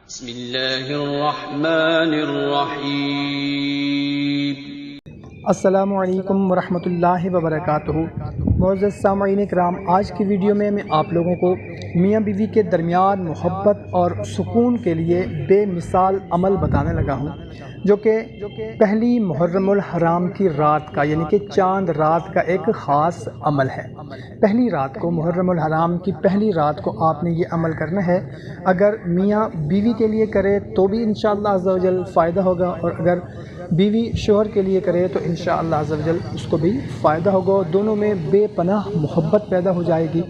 بسم اللہ الرحمن الرحیم۔ السلام علیکم ورحمۃ اللہ وبرکاتہ۔ معزز سامعین کرام، آج کی ویڈیو میں آپ لوگوں کو میاں بیوی کے درمیان محبت اور سکون کے لیے بے مثال عمل بتانے لگا ہوں، جو کہ پہلی محرم الحرام کی رات کا یعنی کہ چاند رات کا ایک خاص عمل ہے۔ پہلی رات کو، محرم الحرام کی پہلی رات کو آپ نے یہ عمل کرنا ہے۔ اگر میاں بیوی کے لیے کرے تو بھی انشاءاللہ عز و جل فائدہ ہوگا، اور اگر بیوی شوہر کے لیے کرے تو انشاءاللہ عز و جل اس کو بھی فائدہ ہوگا۔ دونوں میں بے پناہ محبت پیدا ہو جائے گی،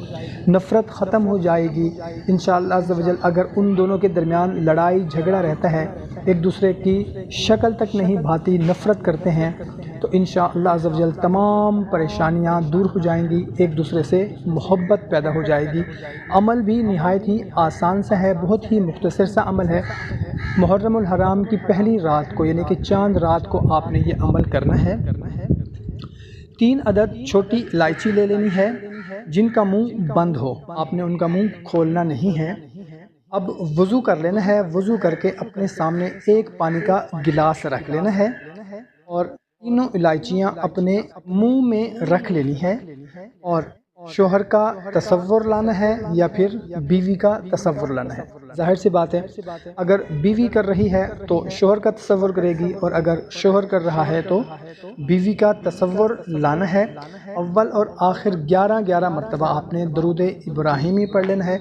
نفرت ختم ہو جائے گی انشاءاللہ عز و جل۔ اگر ان دونوں کے درمیان لڑائی جھگڑا رہتا ہے، ایک دوسرے کی شکل تک نہیں بھاتی، نفرت کرتے ہیں، تو انشاءاللہ عز و جل تمام پریشانیاں دور ہو جائیں گی، ایک دوسرے سے محبت پیدا ہو جائے گی۔ عمل بھی نہایت ہی آسان سا ہے، بہت ہی مختصر سا عمل ہے۔ محرم الحرام کی پہلی رات کو یعنی کہ چاند رات کو آپ نے یہ عمل کرنا ہے۔ 3 عدد چھوٹی الائچی لے لینی ہے، جن کا منہ بند ہو، آپ نے ان کا منہ کھولنا نہیں ہے۔ اب وضو کر لینا ہے، وضو کر کے اپنے سامنے ایک پانی کا گلاس رکھ لینا ہے، اور تینوں الائچیاں اپنے منہ میں رکھ لینی ہے، اور شوہر کا تصور لانا ہے یا پھر بیوی کا تصور لانا ہے۔ ظاہر سی بات ہے، اگر بیوی کر رہی ہے تو شوہر کا تصور کرے گی، اور اگر شوہر کر رہا ہے تو بیوی کا تصور لانا ہے۔ اول اور آخر 11 مرتبہ آپ نے درود ابراہیمی پڑھ لینا ہے،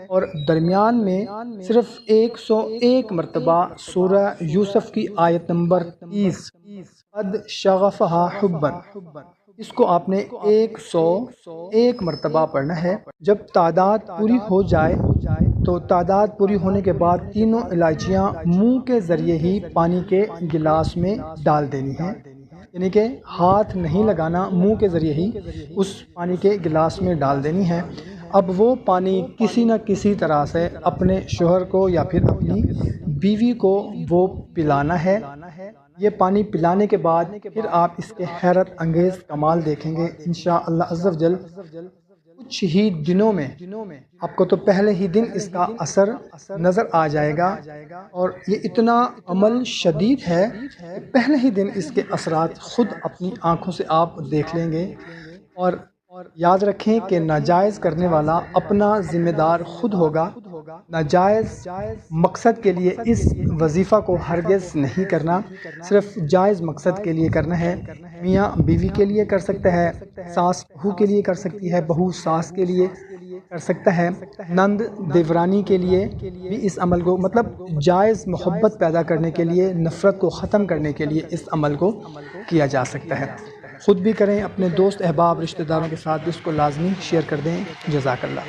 اور درمیان میں صرف 101 مرتبہ سورہ یوسف کی آیت نمبر 30 قد شغفہا حبا، اس کو آپ نے 101 مرتبہ پڑھنا ہے۔ جب تعداد پوری ہو جائے تو تعداد پوری ہونے کے بعد تینوں الائچیاں منہ کے ذریعے ہی پانی کے گلاس میں ڈال دینی ہیں، یعنی کہ ہاتھ نہیں لگانا، منہ کے ذریعے ہی اس پانی کے گلاس میں ڈال دینی ہے۔ اب وہ پانی کسی نہ کسی طرح سے اپنے شوہر کو یا پھر اپنی بیوی کو وہ پلانا ہے۔ یہ پانی پلانے کے بعد پھر آپ اس کے حیرت انگیز کمال دیکھیں گے انشاءاللہ عز و جل۔ کچھ ہی دنوں میں آپ کو تو پہلے ہی دن اس کا اثر نظر آ جائے گا، اور یہ اتنا عمل شدید ہے کہ پہلے ہی دن اس کے اثرات خود اپنی آنکھوں سے آپ دیکھ لیں گے۔ اور یاد رکھیں کہ ناجائز کرنے والا اپنا ذمہ دار خود ہوگا۔ ناجائز مقصد کے لیے اس وظیفہ کو ہرگز نہیں کرنا، صرف جائز مقصد کے لیے کرنا ہے۔ میاں بیوی کے لیے کر سکتا ہے، ساس بہو کے لیے کر سکتی ہے، بہو ساس کے لیے کر سکتا ہے، نند دیورانی کے لیے بھی اس عمل کو، مطلب جائز محبت پیدا کرنے کے لیے، نفرت کو ختم کرنے کے لیے اس عمل کو کیا جا سکتا ہے۔ خود بھی کریں، اپنے دوست احباب رشتہ داروں کے ساتھ بھی اس کو لازمی شیئر کر دیں۔ جزاک اللہ۔